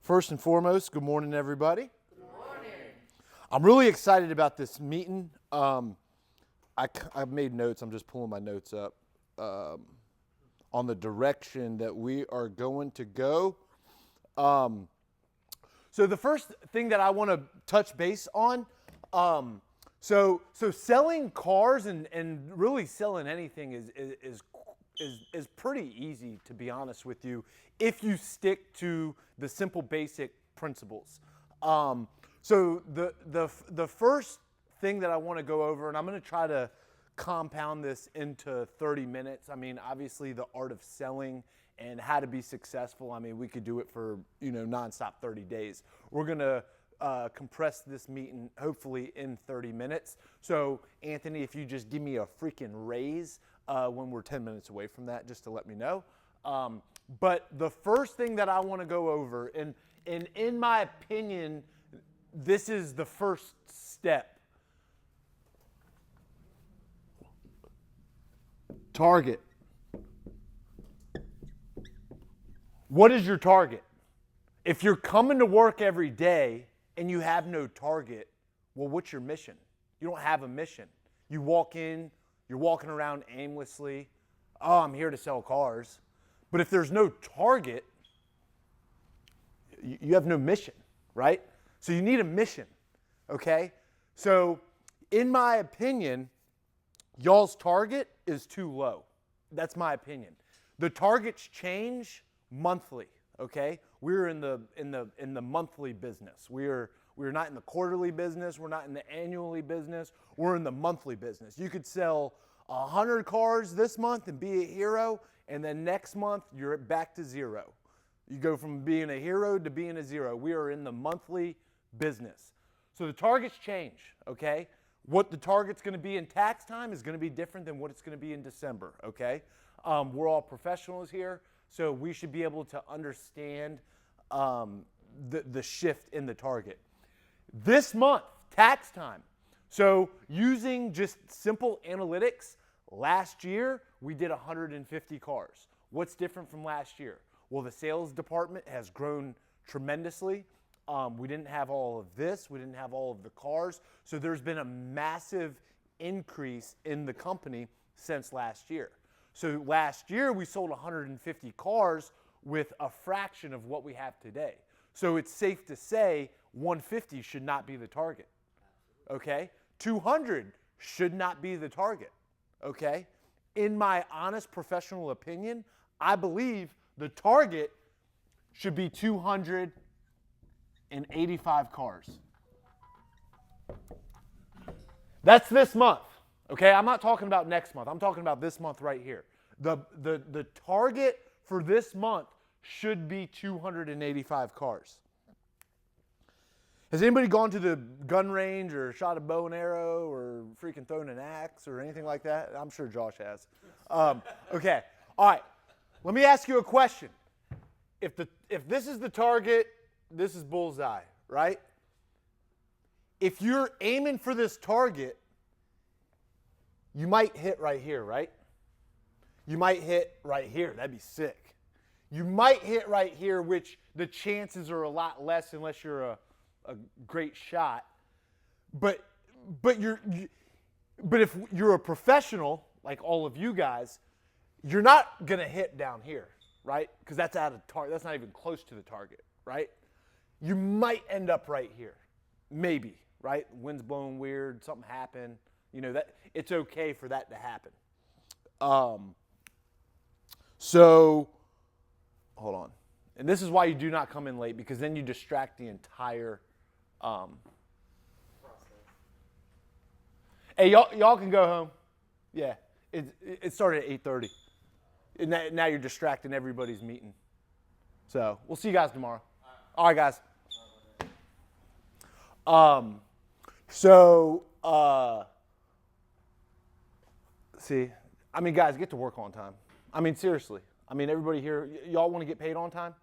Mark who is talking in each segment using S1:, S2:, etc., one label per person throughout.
S1: First and foremost, good morning, everybody.
S2: Good morning.
S1: I'm really excited about this meeting. I've made notes. I'm just pulling my notes up on the direction that we are going to go. So the first thing that I want to touch base on, so selling cars and really selling anything is pretty easy, to be honest with you, if you stick to the simple basic principles. So the first thing that I want to go over, and I'm going to try to compound this into 30 minutes. I mean, obviously the art of selling and how to be successful, I mean, we could do it for, nonstop 30 days. We're going to compress this meeting hopefully in 30 minutes. So Anthony, if you just give me a freaking raise when we're 10 minutes away from that, just to let me know. But the first thing that I want to go over, and in my opinion, this is the first step. Target. What is your target? If you're coming to work every day and you have no target, well, what's your mission? You don't have a mission. You walk in, you're walking around aimlessly. Oh, I'm here to sell cars. But if there's no target, you have no mission, right? So you need a mission, okay? So in my opinion, y'all's target is too low. That's my opinion. The targets change monthly, okay? We're in the monthly business. We're not in the quarterly business. We're not in the annually business. We're in the monthly business. You could sell 100 cars this month and be a hero, and then next month you're back to zero. You go from being a hero to being a zero. We are in the monthly business. So the targets change, okay? What the target's going to be in tax time is going to be different than what it's going to be in December, okay? We're all professionals here, so we should be able to understand the shift in the target. This month, tax time. So using just simple analytics, last year we did 150 cars. What's different from last year? Well, the sales department has grown tremendously. We didn't have all of this. We didn't have all of the cars. So there's been a massive increase in the company since last year. So last year we sold 150 cars with a fraction of what we have today. So it's safe to say 150 should not be the target, okay? 200 should not be the target, okay? In my honest professional opinion, I believe the target should be 285 cars. That's this month, okay? I'm not talking about next month. I'm talking about this month right here. The target for this month should be 285 cars. Has anybody gone to the gun range or shot a bow and arrow or freaking thrown an axe or anything like that? I'm sure Josh has. Okay, all right. Let me ask you a question. If this is the target, this is bullseye, right? If you're aiming for this target, you might hit right here, right? You might hit right here. That'd be sick. You might hit right here, which the chances are a lot less unless you're a great shot. But if you're a professional, like all of you guys, you're not going to hit down here, right? Because that's out of target. That's not even close to the target, right? You might end up right here. Maybe, right? Wind's blowing weird, something happened. That it's okay for that to happen. So, hold on. And this is why you do not come in late, because then you distract the entire process. Hey, y'all can go home. Yeah, it started at 8:30. And now you're distracting everybody's meeting. So we'll see you guys tomorrow. All right, guys. See, I mean, guys, get to work on time. I mean, seriously. I mean, everybody here, y'all want to get paid on time?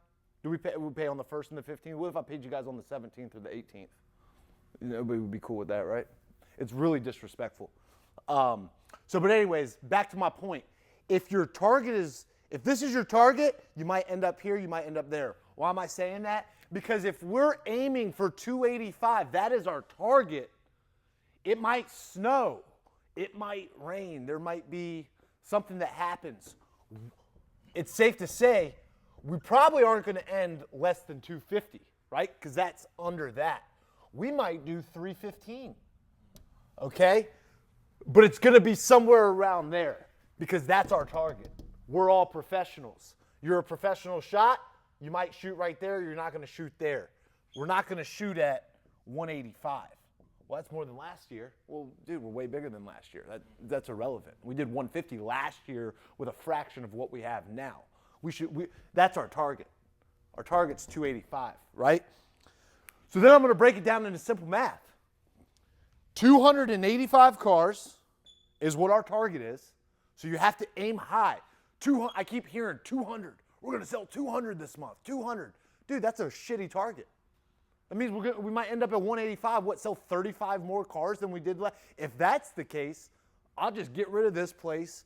S1: Do we pay on the 1st and the 15th? What if I paid you guys on the 17th or the 18th? Nobody would be cool with that, right? It's really disrespectful. But anyways, back to my point. If this is your target, you might end up here, you might end up there. Why am I saying that? Because if we're aiming for 285, that is our target. It might snow. It might rain. There might be something that happens. It's safe to say we probably aren't going to end less than 250, right? Because that's under that. We might do 315, okay? But it's going to be somewhere around there because that's our target. We're all professionals. You're a professional shot, you might shoot right there. You're not going to shoot there. We're not going to shoot at 185. Well, that's more than last year. Well, dude, we're way bigger than last year. That's irrelevant. We did 150 last year with a fraction of what we have now. That's our target. Our target's 285, right? So then I'm going to break it down into simple math. 285 cars is what our target is. So you have to aim high. I keep hearing 200. We're going to sell 200 this month. 200. Dude, that's a shitty target. That means we might end up at 185. What, sell 35 more cars than we did last? If that's the case, I'll just get rid of this place,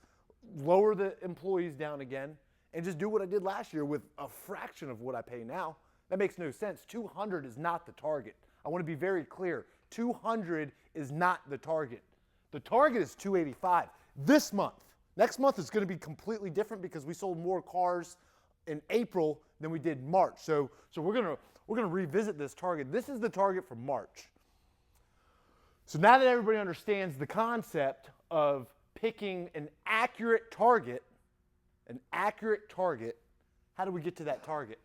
S1: lower the employees down again, and just do what I did last year with a fraction of what I pay now. That makes no sense. 200 is not the target. I want to be very clear. 200 is not the target. The target is 285 this month. Next month is going to be completely different because we sold more cars in April than we did March. So we're going to revisit this target. This is the target for March. So now that everybody understands the concept of picking an accurate target, how do we get to that target?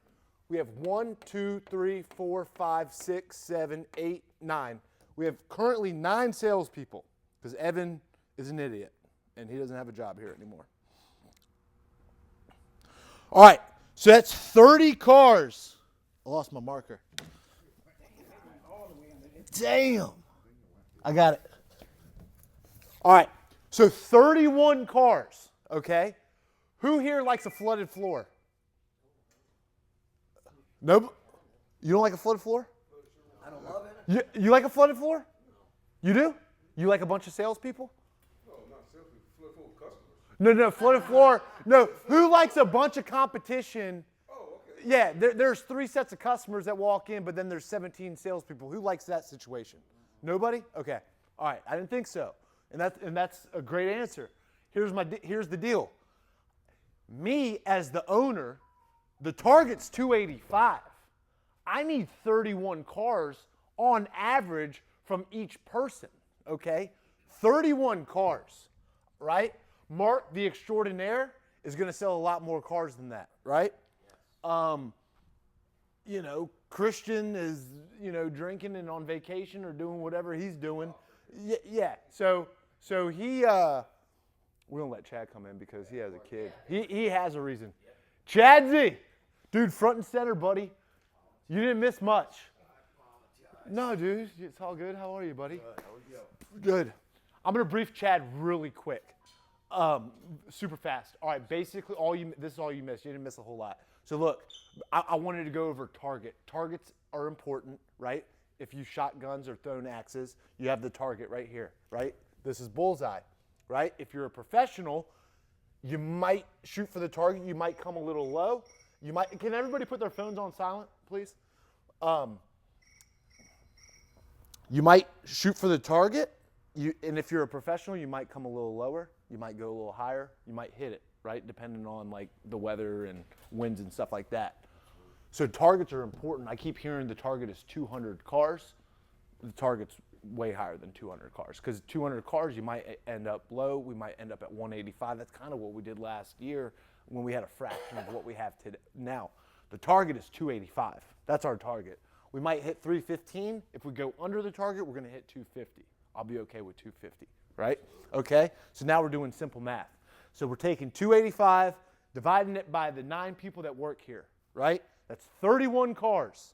S1: We have 1, 2, 3, 4, 5, 6, 7, 8, 9. We have currently 9 salespeople because Evan is an idiot and he doesn't have a job here anymore. All right, so that's 30 cars. I lost my marker. Damn. I got it. All right, so 31 cars, okay? Who here likes a flooded floor? Nope. You don't like a flooded floor?
S2: I don't love it.
S1: You like a flooded floor? You do? You like a bunch of salespeople?
S3: No, not salespeople. Flooded floor customers.
S1: No, flooded floor. No, who likes a bunch of competition?
S3: Oh, okay.
S1: Yeah, there's 3 sets of customers that walk in, but then there's 17 salespeople. Who likes that situation? Nobody? Okay. All right, I didn't think so. And that's a great answer. Here's the deal. Me as the owner, the target's 285. I need 31 cars on average from each person, okay? 31 cars, right? Mark the Extraordinaire is going to sell a lot more cars than that, right? Christian is, drinking and on vacation or doing whatever he's doing. Yeah. So he, we don't let Chad come in because he has a kid. He has a reason. Chadsy, dude, front and center, buddy. You didn't miss much. No, dude, it's all good. How are you, buddy? Good. I'm gonna brief Chad really quick, super fast. All right, basically, this is all you missed. You didn't miss a whole lot. So look, I wanted to go over target. Targets are important, right? If you shot guns or thrown axes, you have the target right here, right? This is bullseye, right? If you're a professional, you might shoot for the target. You might come a little low. Can everybody put their phones on silent, please? You might shoot for the target. And if you're a professional, you might come a little lower. You might go a little higher. You might hit it, right? Depending on like the weather and winds and stuff like that. So targets are important. I keep hearing the target is 200 cars. The target's way higher than 200 cars because 200 cars, you might end up low. We might end up at 185. That's kind of what we did last year when we had a fraction of what we have today. Now, the target is 285. That's our target. We might hit 315. If we go under the target, we're going to hit 250. I'll be okay with 250, right? Okay? So now we're doing simple math. So we're taking 285, dividing it by the 9 people that work here, right? That's 31 cars.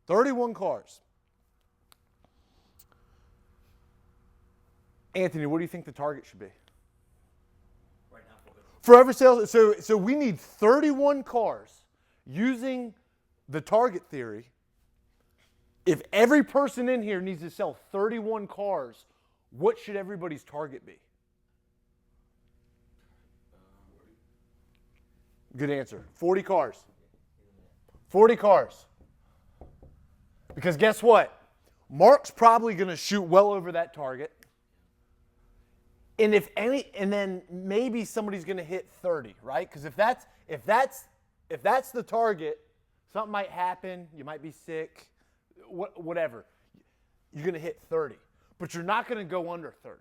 S1: 31 cars. Anthony, what do you think the target should be?
S2: Right now,
S1: for every sales, so we need 31 cars using the target theory. If every person in here needs to sell 31 cars, what should everybody's target be? Good answer. 40 cars. 40 cars. Because guess what? Mark's probably going to shoot well over that target. And and then maybe somebody's going to hit 30, right? Because if that's the target, something might happen. You might be sick, whatever. You're going to hit 30, but you're not going to go under 30,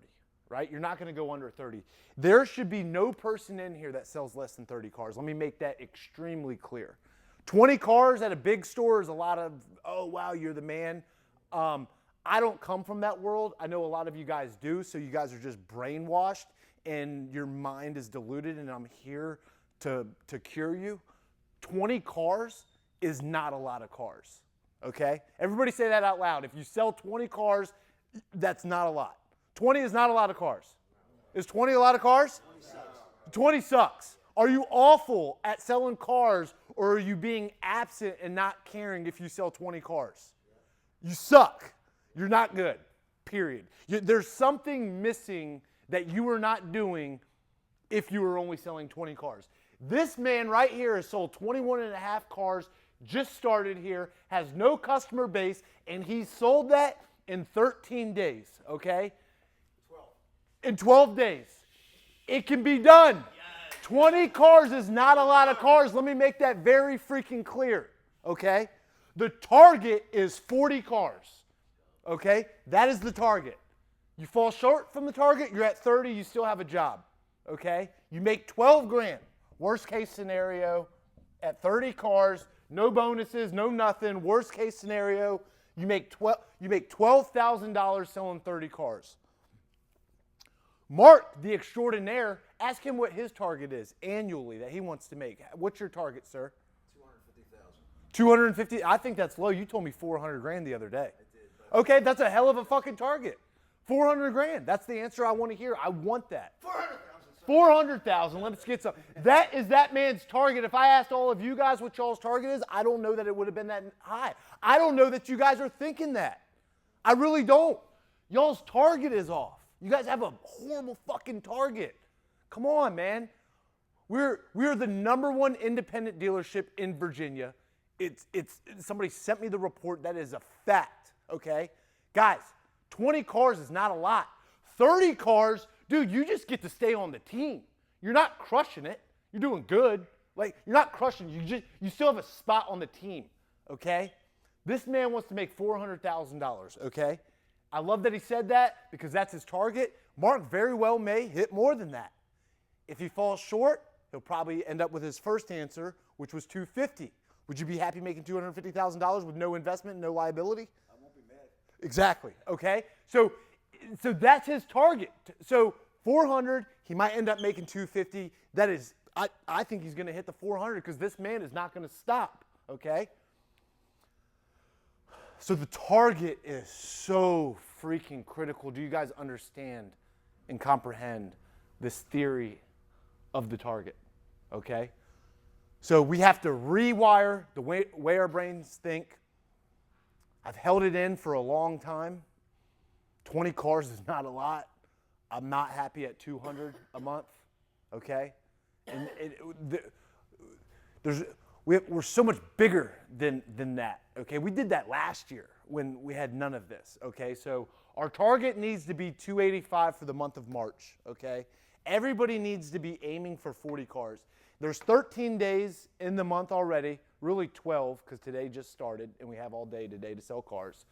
S1: right? You're not going to go under 30. There should be no person in here that sells less than 30 cars. Let me make that extremely clear. 20 cars at a big store is a lot of, oh, wow, you're the man. I don't come from that world. I know a lot of you guys do, so you guys are just brainwashed and your mind is diluted, and I'm here to cure you. 20 cars is not a lot of cars, okay? Everybody say that out loud. If you sell 20 cars, that's not a lot. 20 is not a lot of cars. Is 20 a lot of cars?
S2: 20 sucks.
S1: 20 sucks. Are you awful at selling cars, or are you being absent and not caring if you sell 20 cars? You suck. You're not good, period. There's something missing that you are not doing if you are only selling 20 cars. This man right here has sold 21 and a half cars, just started here, has no customer base, and he sold that in 13 days, okay?
S2: 12.
S1: In 12 days. It can be done.
S2: Yes.
S1: 20 cars is not a lot of cars. Let me make that very freaking clear, okay? The target is 40 cars. Okay, that is the target. You fall short from the target, you're at 30, you still have a job. Okay, you make 12 grand. Worst case scenario, at 30 cars, no bonuses, no nothing. Worst case scenario, you make $12,000 selling 30 cars. Mark, the extraordinaire, ask him what his target is annually that he wants to make. What's your target, sir?
S2: 250,000.
S1: 250. I think that's low. You told me 400 grand the other day. Okay, that's a hell of a fucking target. 400 grand. That's the answer I want to hear. I want that.
S2: 400,000.
S1: 400,000. Let's get some. That is that man's target. If I asked all of you guys what y'all's target is, I don't know that it would have been that high. I don't know that you guys are thinking that. I really don't. Y'all's target is off. You guys have a horrible fucking target. Come on, man. We're the #1 independent dealership in Virginia. It's somebody sent me the report. That is a fact. Okay? Guys, 20 cars is not a lot. 30 cars, dude, you just get to stay on the team. You're not crushing it. You're doing good. Like, you're not crushing. You still have a spot on the team. Okay? This man wants to make $400,000. Okay? I love that he said that because that's his target. Mark very well may hit more than that. If he falls short, he'll probably end up with his first answer, which was $250,000. Would you be happy making $250,000 with no investment, no liability? Exactly. Okay. So that's his target. So 400, he might end up making 250. That is, I think he's going to hit the 400 because this man is not going to stop. Okay. So the target is so freaking critical. Do you guys understand and comprehend this theory of the target? Okay. So we have to rewire the way our brains think. I've held it in for a long time. 20 cars is not a lot. I'm not happy at 200 a month, okay? And we're so much bigger than that, okay? We did that last year when we had none of this, okay? So our target needs to be 285 for the month of March, okay? Everybody needs to be aiming for 40 cars. There's 13 days in the month already. Really 12 because today just started and we have all day today to sell cars.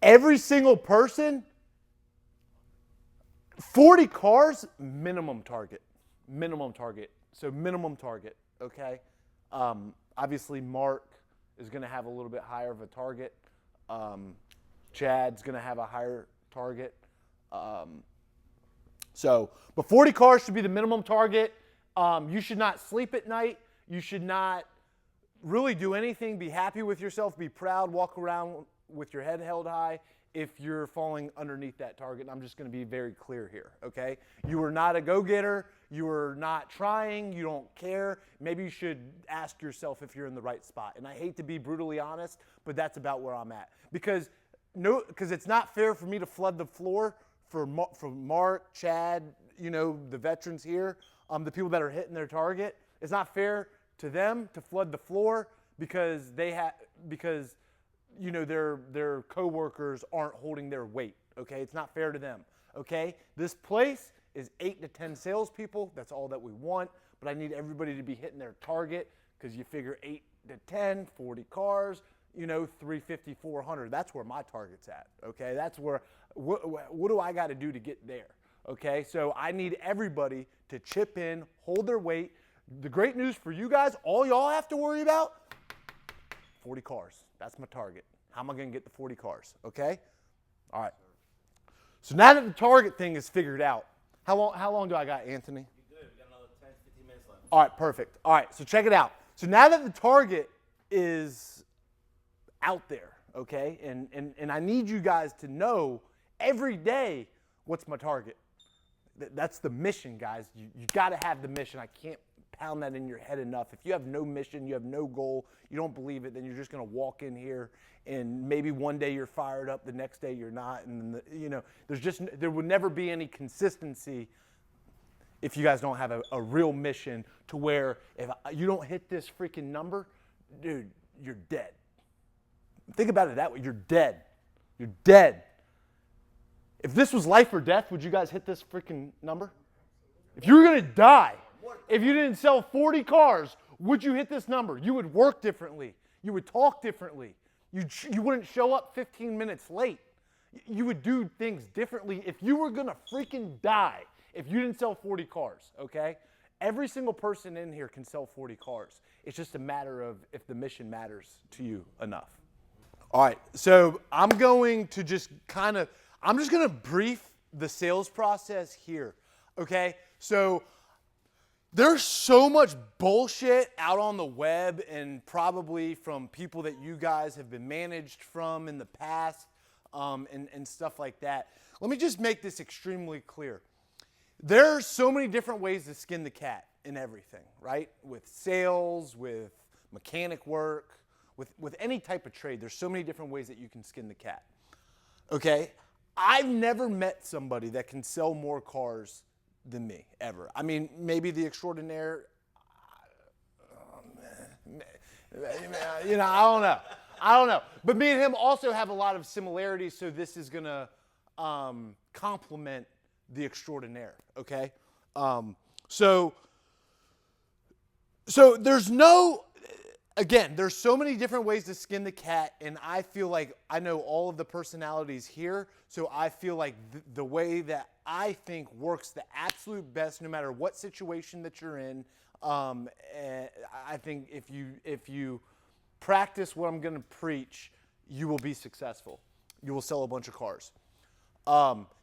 S1: Every single person, 40 cars, minimum target. Minimum target. So minimum target, okay? Obviously Mark is going to have a little bit higher of a target. Chad's going to have a higher target. But 40 cars should be the minimum target. You should not sleep at night. You should not really do anything. Be happy with yourself. Be proud. Walk around with your head held high if you're falling underneath that target. And I'm just going to be very clear here, okay? You are not a go-getter. You are not trying. You don't care. Maybe you should ask yourself if you're in the right spot. And I hate to be brutally honest, but that's about where I'm at. Because it's not fair for me to flood the floor for Mark, Chad, the veterans here, the people that are hitting their target. It's not fair to them to flood the floor because their coworkers aren't holding their weight. Okay, it's not fair to them. Okay, this place is 8 to 10 salespeople. That's all that we want. But I need everybody to be hitting their target because you figure 8 to 10, 40 cars, 350, 400. That's where my target's at. Okay, that's where. What do I got to do to get there? Okay, so I need everybody to chip in, hold their weight. The great news for you guys, all y'all have to worry about, 40 cars. That's my target. How am I going to get the 40 cars? Okay? All right. So now that the target thing is figured out, how long do I got, Anthony?
S4: You're good. We got another 10, 15 minutes left.
S1: All right, perfect. All right, so check it out. So now that the target is out there, okay, and I need you guys to know every day what's my target. That's the mission, guys. You got to have the mission. I can't pound that in your head enough. If you have no mission, you have no goal, you don't believe it, then you're just going to walk in here and maybe one day you're fired up, the next day you're not, and there would never be any consistency if you guys don't have a real mission to where if you don't hit this freaking number, dude, you're dead. Think about it that way. You're dead. You're dead. If this was life or death, would you guys hit this freaking number? If you were going to die, if you didn't sell 40 cars, would you hit this number? You would work differently. You would talk differently. You wouldn't show up 15 minutes late. You would do things differently if you were going to freaking die if you didn't sell 40 cars, okay? Every single person in here can sell 40 cars. It's just a matter of if the mission matters to you enough. All right, so I'm just going to brief the sales process here, okay? So there's so much bullshit out on the web and probably from people that you guys have been managed from in the past and stuff like that. Let me just make this extremely clear. There's so many different ways to skin the cat in everything, right? With sales, with mechanic work, with any type of trade. There's so many different ways that you can skin the cat, okay? I've never met somebody that can sell more cars than me, ever. I mean, maybe the extraordinaire, I don't know. But me and him also have a lot of similarities, so this is going to complement the extraordinaire, okay? So there's there's so many different ways to skin the cat, and I feel like I know all of the personalities here, so I feel like the way that I think works the absolute best, no matter what situation that you're in, I think if you practice what I'm going to preach, you will be successful. You will sell a bunch of cars.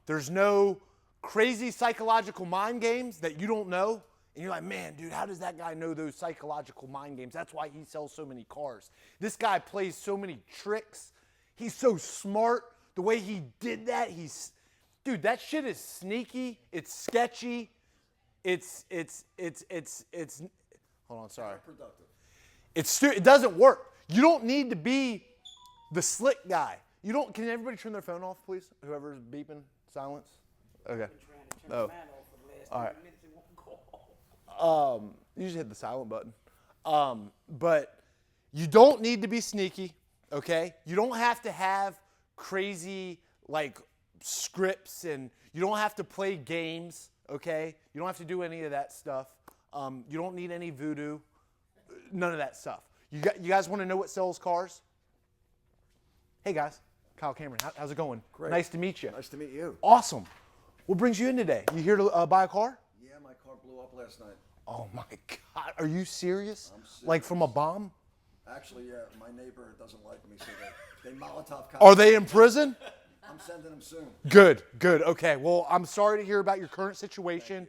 S1: There's no crazy psychological mind games that you don't know. And you're like, man, dude, how does that guy know those psychological mind games? That's why he sells so many cars. This guy plays so many tricks. He's so smart. The way he did that, dude, that shit is sneaky. It's sketchy. It's hold on, sorry.
S2: Productive.
S1: It doesn't work. You don't need to be the slick guy. Can everybody turn their phone off, please? Whoever's beeping, silence. Okay. Oh. All right. You just hit the silent button. But you don't need to be sneaky, okay? You don't have to have crazy, scripts, and you don't have to play games, okay? You don't have to do any of that stuff. You don't need any voodoo, none of that stuff. You guys want to know what sells cars? Hey, guys. Kyle Cameron, how's it going?
S2: Great.
S1: Nice to meet you.
S2: Nice to meet you.
S1: Awesome. What brings you in today? You here to buy a car?
S2: Yeah, my car blew up last night.
S1: Oh my God, are you serious?
S2: I'm serious.
S1: Like from a bomb?
S2: Actually, yeah, my neighbor doesn't like me, so they Molotov cocktail.
S1: Are they in prison?
S2: I'm sending them soon.
S1: Good. Okay, well, I'm sorry to hear about your current situation.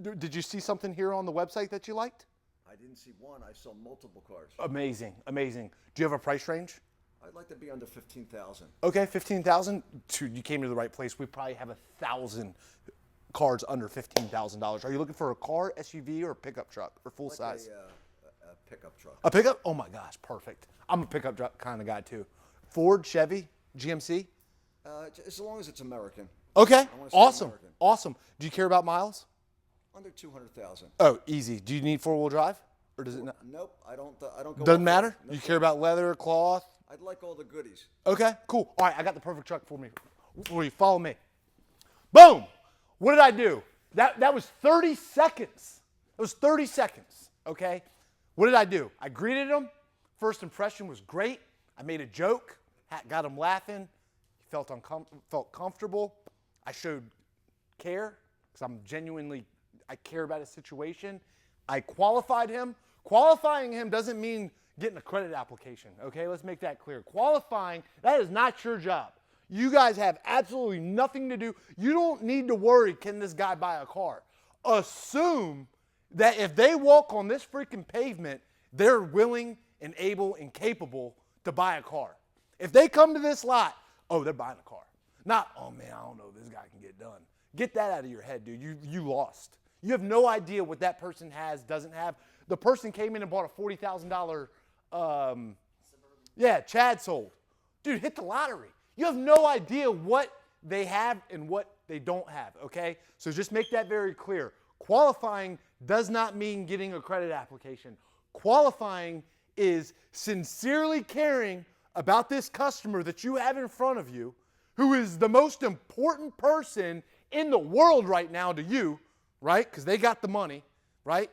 S1: Did you see something here on the website that you liked?
S2: I didn't see one. I saw multiple cars.
S1: Amazing. Do you have a price range?
S2: I'd like to be under 15,000.
S1: Okay, 15,000. Dude, you came to the right place. We probably have 1,000 cars under $15,000. Are you looking for a car, SUV, or a pickup truck, or full size?
S2: A pickup truck.
S1: A pickup? Oh my gosh, perfect. I'm a pickup truck kind of guy too. Ford, Chevy, GMC?
S2: As long as it's American.
S1: Okay,
S2: I wanna stay
S1: awesome.
S2: American.
S1: Awesome. Do you care about miles?
S2: Under 200,000.
S1: Oh, easy. Do you need four-wheel drive? Or does it not?
S2: Nope, I don't go.
S1: Doesn't
S2: off
S1: matter?
S2: that.
S1: You care about leather, cloth,
S2: I'd like all the goodies.
S1: Okay, cool. All right, I got the perfect truck for you. Follow me. Boom. What did I do? That was 30 seconds. It was 30 seconds, okay? What did I do? I greeted him. First impression was great. I made a joke, got him laughing. He felt comfortable. I showed care because I care about his situation. I qualified him. Qualifying him doesn't mean getting a credit application, okay? Let's make that clear. Qualifying, that is not your job. You guys have absolutely nothing to do. You don't need to worry, can this guy buy a car? Assume that if they walk on this freaking pavement, they're willing and able and capable to buy a car. If they come to this lot, oh, they're buying a car. Not, oh man, I don't know if this guy can get done. Get that out of your head, dude. You lost. You have no idea what that person has, doesn't have. The person came in and bought a $40,000, Chad sold. Dude, hit the lottery. You have no idea what they have and what they don't have, okay? So just make that very clear. Qualifying does not mean getting a credit application. Qualifying is sincerely caring about this customer that you have in front of you, who is the most important person in the world right now to you, right? Because they got the money, right?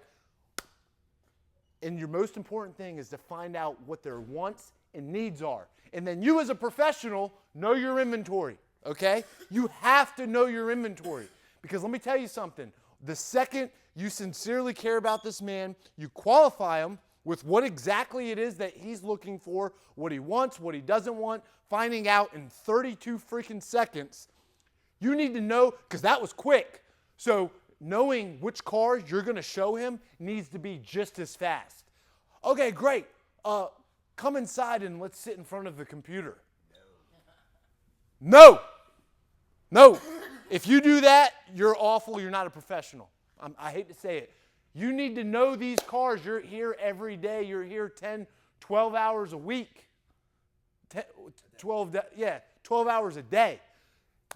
S1: And your most important thing is to find out what their wants and needs are. And then you as a professional, know your inventory, okay? You have to know your inventory. Because let me tell you something. The second you sincerely care about this man, you qualify him with what exactly it is that he's looking for, what he wants, what he doesn't want, finding out in 32 freaking seconds. You need to know, because that was quick. So knowing which cars you're going to show him needs to be just as fast. Okay, great. Come inside and let's sit in front of the computer. No. If you do that, you're awful. You're not a professional. I hate to say it. You need to know these cars. You're here every day. You're here 10, 12 hours a week. 12 hours a day.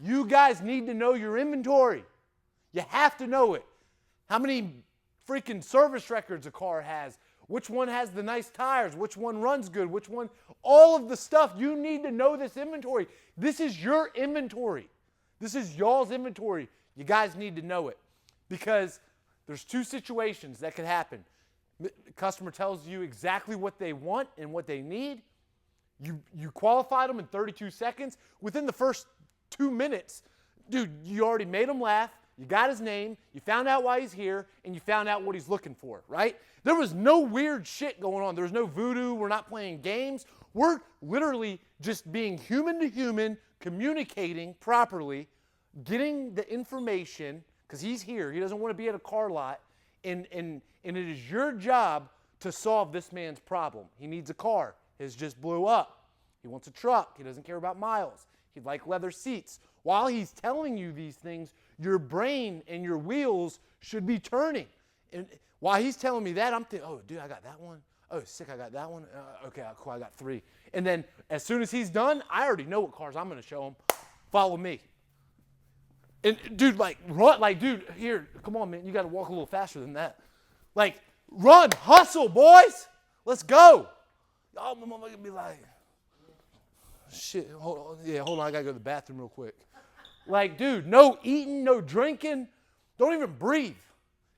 S1: You guys need to know your inventory. You have to know it. How many freaking service records a car has? Which one has the nice tires? Which one runs good? Which one? All of the stuff. You need to know this inventory. This is your inventory. This is y'all's inventory. You guys need to know it. Because there's two situations that could happen. The customer tells you exactly what they want and what they need. You qualified them in 32 seconds. Within the first 2 minutes, dude, you already made him laugh. You got his name, you found out why he's here, and you found out what he's looking for, right? There was no weird shit going on. There was no voodoo. We're not playing games. We're literally just being human to human, communicating properly, getting the information, because he's here. He doesn't want to be at a car lot, and it is your job to solve this man's problem. He needs a car. His just blew up. He wants a truck. He doesn't care about miles. He'd like leather seats. While he's telling you these things, your brain and your wheels should be turning. And while he's telling me that, I'm thinking, oh, dude, I got that one. Oh, sick, I got that one. Okay, cool, I got 3. And then as soon as he's done, I already know what cars I'm going to show him. Follow me. And dude, run, dude, here, come on, man. You got to walk a little faster than that. Run, hustle, boys. Let's go. Oh, my mama going to be like, shit, hold on, I got to go to the bathroom real quick. Dude, no eating, no drinking. Don't even breathe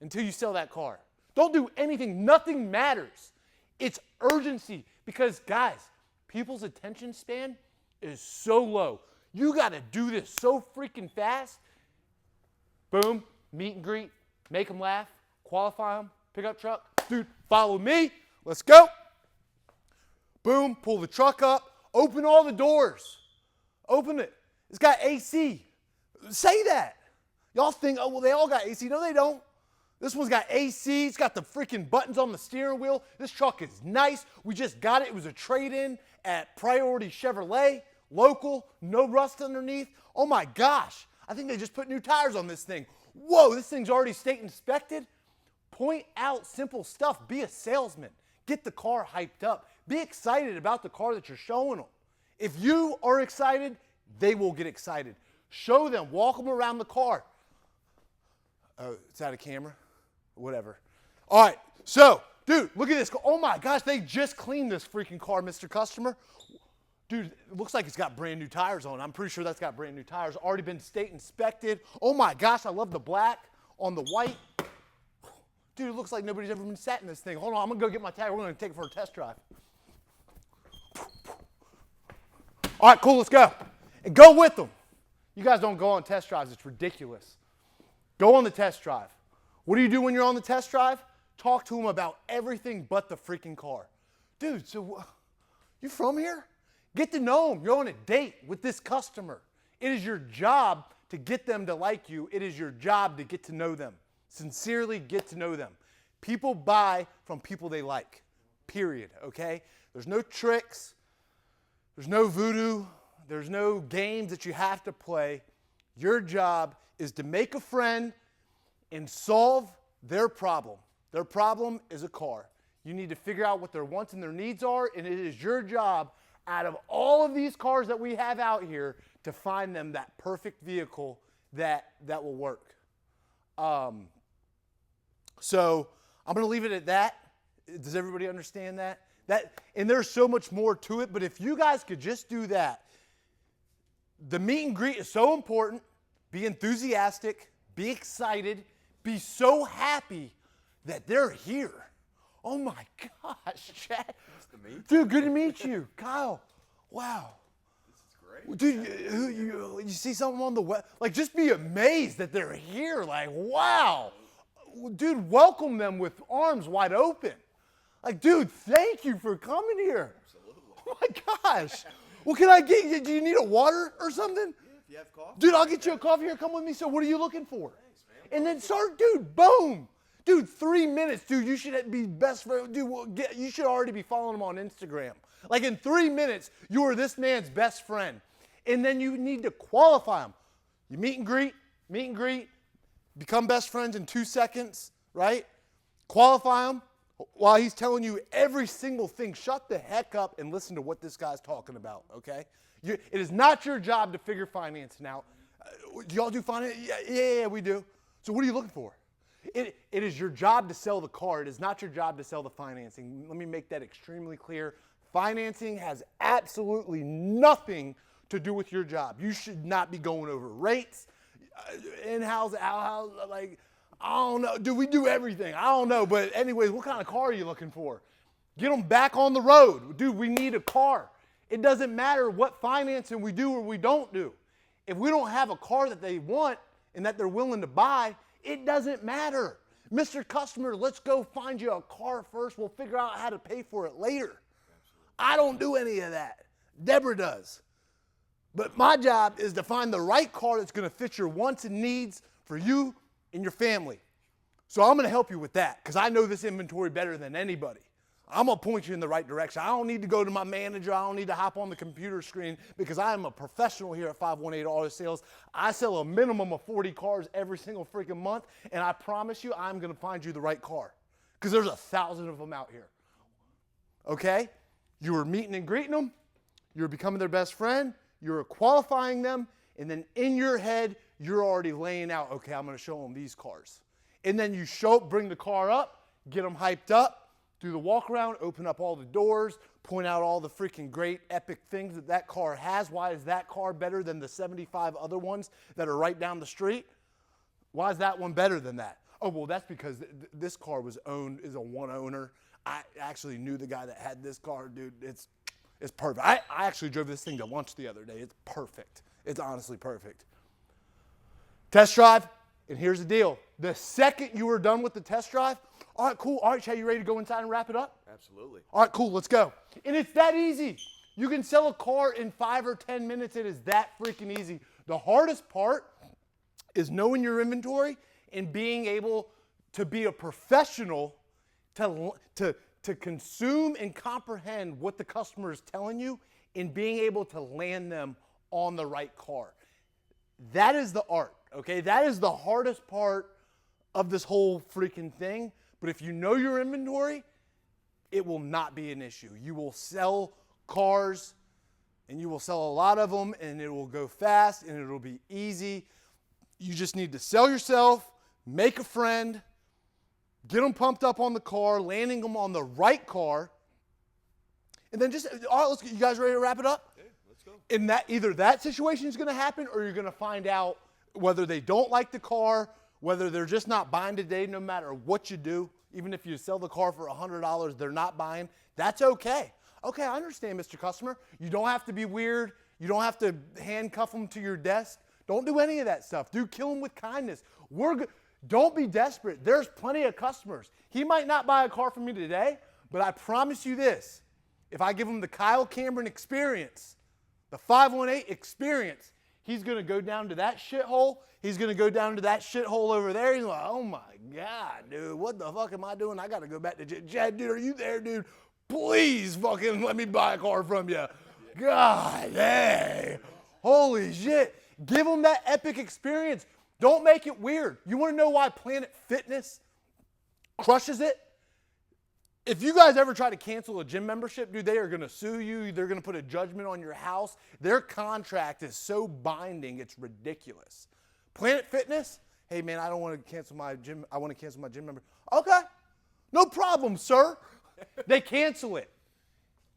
S1: until you sell that car. Don't do anything. Nothing matters. It's urgency because, guys, people's attention span is so low. You got to do this so freaking fast. Boom, meet and greet, make them laugh, qualify them, pickup truck. Dude, follow me. Let's go. Boom, pull the truck up. Open all the doors. Open it. It's got AC. Say that. Y'all think, oh, well, they all got AC. No, they don't. This one's got AC. It's got the freaking buttons on the steering wheel. This truck is nice. We just got it. It was a trade-in at Priority Chevrolet. Local. No rust underneath. Oh, my gosh. I think they just put new tires on this thing. Whoa, this thing's already state inspected. Point out simple stuff. Be a salesman. Get the car hyped up. Be excited about the car that you're showing them. If you are excited, they will get excited. Show them. Walk them around the car. Oh, it's out of camera? Whatever. All right. So, dude, look at this. Oh, my gosh. They just cleaned this freaking car, Mr. Customer. Dude, it looks like it's got brand new tires on. I'm pretty sure that's got brand new tires. Already been state inspected. Oh my gosh, I love the black on the white. Dude, it looks like nobody's ever been sat in this thing. Hold on, I'm gonna go get my tire. We're gonna take it for a test drive. All right, cool, let's go. And go with them. You guys don't go on test drives, it's ridiculous. Go on the test drive. What do you do when you're on the test drive? Talk to them about everything but the freaking car. Dude, so you from here? Get to know them. You're on a date with this customer. It is your job to get them to like you. It is your job to get to know them. Sincerely get to know them. People buy from people they like, period, okay? There's no tricks. There's no voodoo. There's no games that you have to play. Your job is to make a friend and solve their problem. Their problem is a car. You need to figure out what their wants and their needs are, and it is your job out of all of these cars that we have out here to find them that perfect vehicle that will work. So I'm going to leave it at that. Does everybody understand that? And there's so much more to it, but if you guys could just do that, the meet and greet is so important. Be enthusiastic, be excited, be so happy that they're here. Oh my gosh, Chad.
S2: Nice to meet you.
S1: Dude, good to meet you. Kyle, wow.
S2: This is great.
S1: Dude, you see something on the web? Like, just be amazed that they're here. Like, wow. Dude, welcome them with arms wide open. Like, dude, thank you for coming here.
S2: Absolutely.
S1: Oh my gosh. Well, can I get you? Do you need a water or something?
S2: Yeah, if you have coffee.
S1: Dude, I'll get you a coffee here. Come with me. So what are you looking for? Thanks, man. And then start, dude, boom. Dude, 3 minutes, dude, you should be best friend. Dude, you should already be following him on Instagram. Like in 3 minutes, you are this man's best friend. And then you need to qualify him. You meet and greet, become best friends in 2 seconds, right? Qualify him while he's telling you every single thing. Shut the heck up and listen to what this guy's talking about, okay? It is not your job to figure financing out. Do y'all do finance? Yeah, we do. So what are you looking for? It is your job to sell the car. It is not your job to sell the financing. Let me make that extremely clear. Financing has absolutely nothing to do with your job. You should not be going over rates, in-house, out-house, like, I don't know. Dude, we do everything. I don't know. But anyways, what kind of car are you looking for? Get them back on the road. Dude, we need a car. It doesn't matter what financing we do or we don't do. If we don't have a car that they want and that they're willing to buy, it doesn't matter. Mr. Customer, let's go find you a car first. We'll figure out how to pay for it later. I don't do any of that. Deborah does. But my job is to find the right car that's going to fit your wants and needs for you and your family. So I'm going to help you with that because I know this inventory better than anybody. I'm going to point you in the right direction. I don't need to go to my manager. I don't need to hop on the computer screen because I am a professional here at 518 Auto Sales. I sell a minimum of 40 cars every single freaking month, and I promise you I'm going to find you the right car because there's 1,000 of them out here. Okay? You were meeting and greeting them. You're becoming their best friend. You're qualifying them. And then in your head, you're already laying out, okay, I'm going to show them these cars. And then you bring the car up, get them hyped up, do the walk around, open up all the doors, point out all the freaking great epic things that car has. Why is that car better than the 75 other ones that are right down the street? Why is that one better than that? Oh, well, that's because this car is a one owner. I actually knew the guy that had this car, dude. It's perfect. I actually drove this thing to lunch the other day. It's perfect. It's honestly perfect. Test drive, and here's the deal. The second you are done with the test drive, all right, cool. All right, Chad, you ready to go inside and wrap it up?
S2: Absolutely.
S1: All right, cool. Let's go. And it's that easy. You can sell a car in 5 or 10 minutes. It is that freaking easy. The hardest part is knowing your inventory and being able to be a professional to consume and comprehend what the customer is telling you and being able to land them on the right car. That is the art, okay? That is the hardest part of this whole freaking thing. But if you know your inventory, it will not be an issue. You will sell cars, and you will sell a lot of them, and it will go fast, and it will be easy. You just need to sell yourself, make a friend, get them pumped up on the car, landing them on the right car, and then just, all right, you guys ready to wrap it up?
S3: Yeah.
S1: in that, either that situation is going to happen, or you're going to find out whether they don't like the car, whether they're just not buying today, no matter what you do. Even if you sell the car for $100, they're not buying. That's okay. Okay, I understand, Mr. Customer. You don't have to be weird. You don't have to handcuff them to your desk. Don't do any of that stuff. Dude, kill them with kindness. Don't be desperate. There's plenty of customers. He might not buy a car from me today, but I promise you this. If I give him the Kyle Cameron experience, the 518 experience, he's going to go down to that shithole. He's going to go down to that shithole over there. He's like, oh my God, dude, what the fuck am I doing? I got to go back to Chad, dude, are you there, dude? Please fucking let me buy a car from you. God, hey, holy shit. Give them that epic experience. Don't make it weird. You want to know why Planet Fitness crushes it? If you guys ever try to cancel a gym membership, dude, they are going to sue you. They're going to put a judgment on your house. Their contract is so binding, it's ridiculous. Planet Fitness, hey, man, I don't want to cancel my gym. I want to cancel my gym membership. Okay, no problem, sir. They cancel it.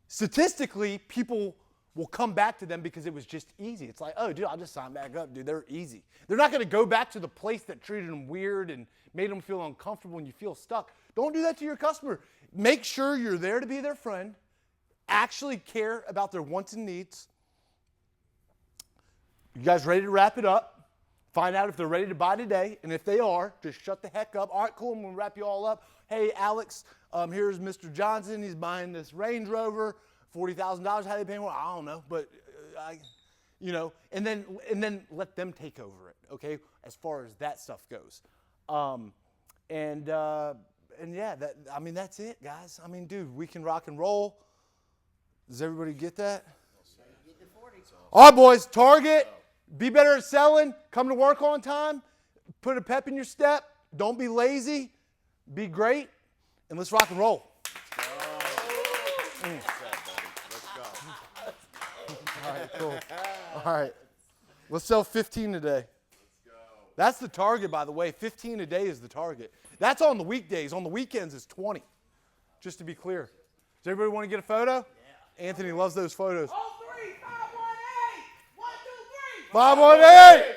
S1: Statistically, people will come back to them because it was just easy. It's like, oh, dude, I'll just sign back up, dude. They're easy. They're not going to go back to the place that treated them weird and made them feel uncomfortable and you feel stuck. Don't do that to your customer. Make sure you're there to be their friend. Actually care about their wants and needs. You guys ready to wrap it up? Find out if they're ready to buy today. And if they are, just shut the heck up. All right, cool. I'm going to wrap you all up. Hey, Alex, here's Mr. Johnson. He's buying this Range Rover. $40,000. How they paying? Well, I don't know, but and then let them take over it, okay? As far as that stuff goes, and yeah, that's it, guys. I mean, dude, we can rock and roll. Does everybody get that? All right, boys. Target. Be better at selling. Come to work on time. Put a pep in your step. Don't be lazy. Be great, and let's rock and roll. All right, cool. All right. Let's sell 15 today. Let's go. That's the target, by the way. 15 a day is the target. That's on the weekdays. On the weekends, it's 20. Just to be clear. Does everybody want to get a photo? Yeah. Anthony loves those photos.
S5: All three, 518. 1, 2, 3.
S1: 518.